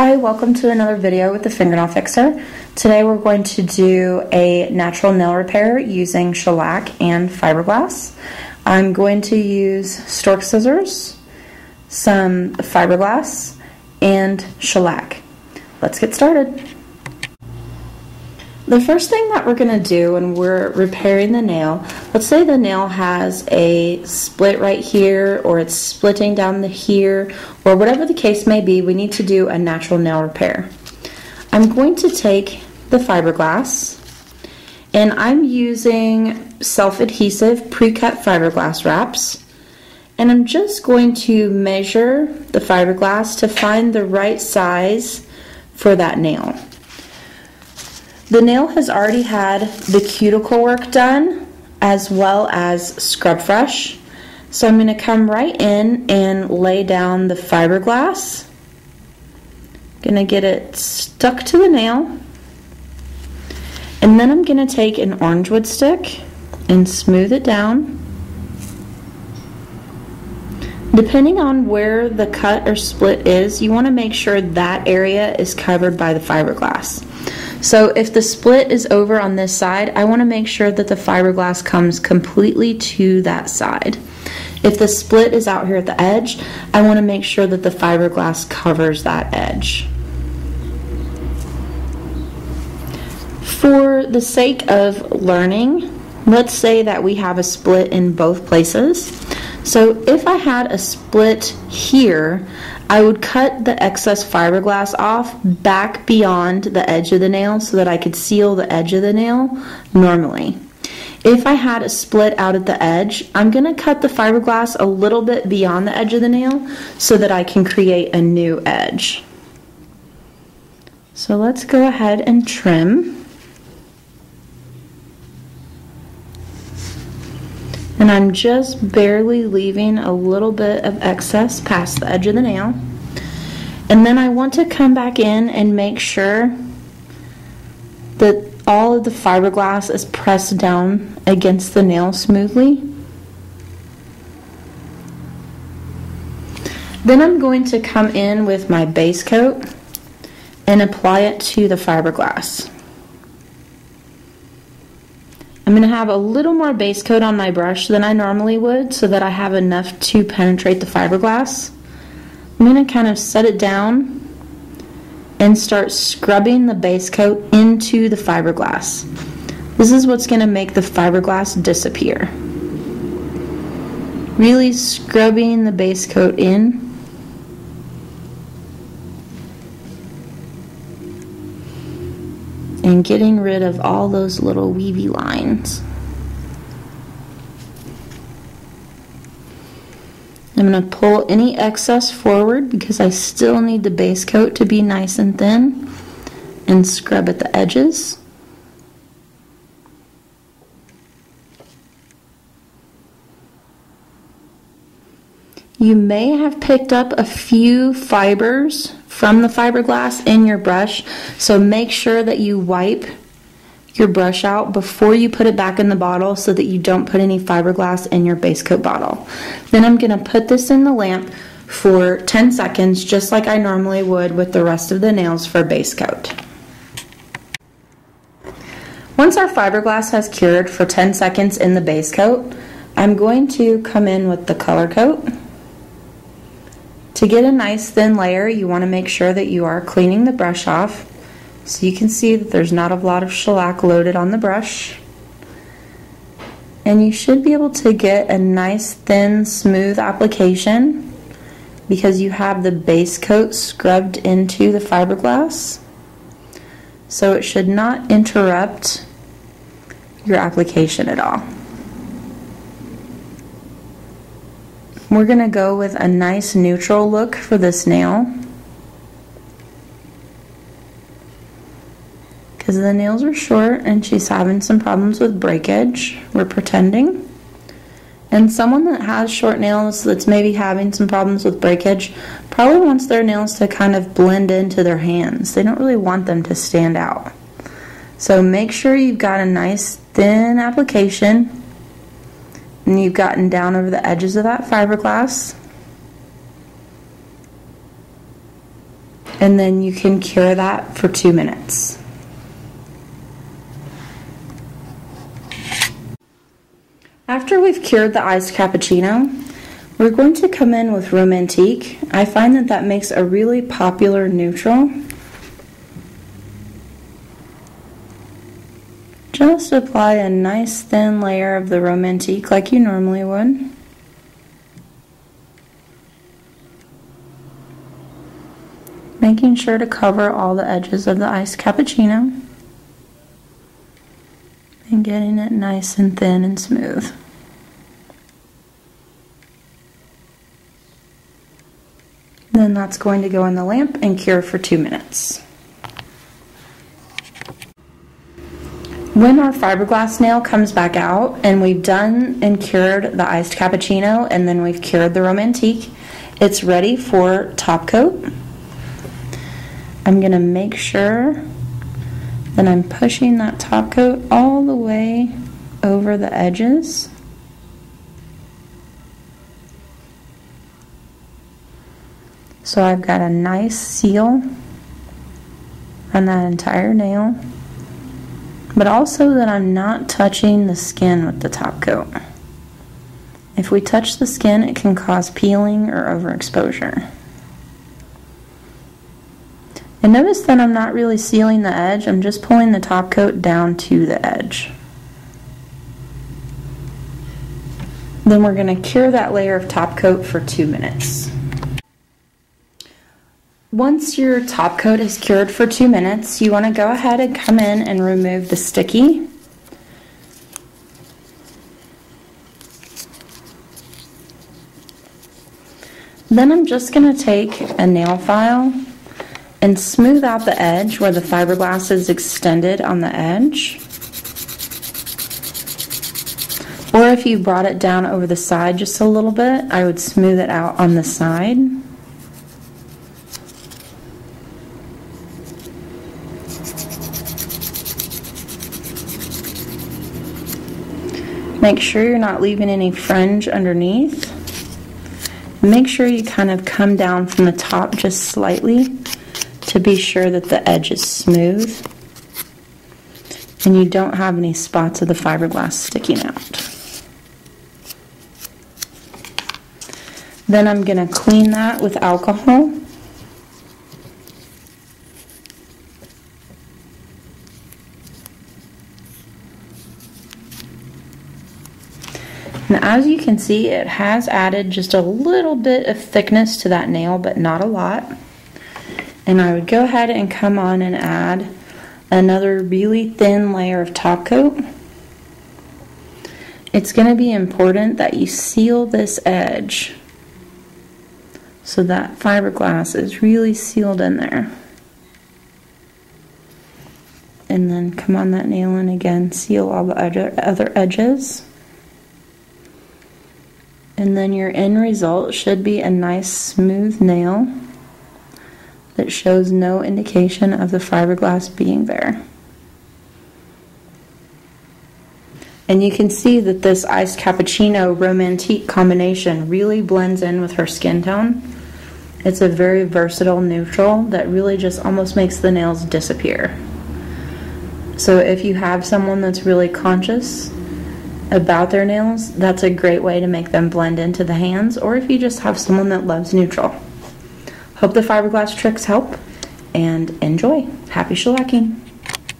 Hi, welcome to another video with the Fingernail Fixer. Today we're going to do a natural nail repair using shellac and fiberglass. I'm going to use stork scissors, some fiberglass, and shellac. Let's get started. The first thing that we're going to do when we're repairing the nail, let's say the nail has a split right here, or it's splitting down here, or whatever the case may be, we need to do a natural nail repair. I'm going to take the fiberglass, and I'm using self-adhesive pre-cut fiberglass wraps, and I'm just going to measure the fiberglass to find the right size for that nail. The nail has already had the cuticle work done as well as scrub fresh. So I'm going to come right in and lay down the fiberglass. Going to get it stuck to the nail. And then I'm going to take an orange wood stick and smooth it down. Depending on where the cut or split is, you want to make sure that area is covered by the fiberglass. So if the split is over on this side, I want to make sure that the fiberglass comes completely to that side. If the split is out here at the edge, I want to make sure that the fiberglass covers that edge. For the sake of learning, let's say that we have a split in both places. So if I had a split here, I would cut the excess fiberglass off back beyond the edge of the nail so that I could seal the edge of the nail normally. If I had a split out at the edge, I'm going to cut the fiberglass a little bit beyond the edge of the nail so that I can create a new edge. So let's go ahead and trim. And I'm just barely leaving a little bit of excess past the edge of the nail. And then I want to come back in and make sure that all of the fiberglass is pressed down against the nail smoothly. Then I'm going to come in with my base coat and apply it to the fiberglass. I'm going to have a little more base coat on my brush than I normally would so that I have enough to penetrate the fiberglass. I'm going to kind of set it down and start scrubbing the base coat into the fiberglass. This is what's going to make the fiberglass disappear. Really scrubbing the base coat in. And getting rid of all those little weavy lines. I'm going to pull any excess forward because I still need the base coat to be nice and thin, and scrub at the edges. You may have picked up a few fibers from the fiberglass in your brush, so make sure that you wipe your brush out before you put it back in the bottle so that you don't put any fiberglass in your base coat bottle. Then I'm going to put this in the lamp for 10 seconds just like I normally would with the rest of the nails for base coat. Once our fiberglass has cured for 10 seconds in the base coat, I'm going to come in with the color coat. To get a nice thin layer, you want to make sure that you are cleaning the brush off. So you can see that there's not a lot of shellac loaded on the brush. And you should be able to get a nice thin smooth application because you have the base coat scrubbed into the fiberglass. So it should not interrupt your application at all. We're going to go with a nice neutral look for this nail because the nails are short and she's having some problems with breakage. We're pretending. And someone that has short nails that's maybe having some problems with breakage probably wants their nails to kind of blend into their hands. They don't really want them to stand out. So make sure you've got a nice thin application. And you've gotten down over the edges of that fiberglass. and then you can cure that for 2 minutes. After we've cured the iced cappuccino, we're going to come in with Romantique. I find that that makes a really popular neutral. Just apply a nice thin layer of the Romantique like you normally would. Making sure to cover all the edges of the iced cappuccino and getting it nice and thin and smooth. Then that's going to go in the lamp and cure for 2 minutes. When our fiberglass nail comes back out and we've done and cured the iced cappuccino and then we've cured the Romantique, it's ready for top coat. I'm going to make sure that I'm pushing that top coat all the way over the edges. So I've got a nice seal on that entire nail, but also that I'm not touching the skin with the top coat. If we touch the skin, it can cause peeling or overexposure. And notice that I'm not really sealing the edge, I'm just pulling the top coat down to the edge. Then we're going to cure that layer of top coat for 2 minutes. Once your top coat is cured for 2 minutes, you want to go ahead and come in and remove the sticky. Then I'm just going to take a nail file and smooth out the edge where the fiberglass is extended on the edge. Or if you brought it down over the side just a little bit, I would smooth it out on the side. Make sure you're not leaving any fringe underneath. Make sure you kind of come down from the top just slightly to be sure that the edge is smooth and you don't have any spots of the fiberglass sticking out. Then I'm going to clean that with alcohol. And as you can see, it has added just a little bit of thickness to that nail, but not a lot. And I would go ahead and come on and add another really thin layer of top coat. It's going to be important that you seal this edge so that fiberglass is really sealed in there. And then come on that nail and again seal all the other edges. And then your end result should be a nice smooth nail that shows no indication of the fiberglass being there. And you can see that this iced cappuccino Romantique combination really blends in with her skin tone. It's a very versatile neutral that really just almost makes the nails disappear. So if you have someone that's really conscious about their nails, that's a great way to make them blend into the hands, or if you just have someone that loves neutral. Hope the fiberglass tricks help, and enjoy. Happy shellacking!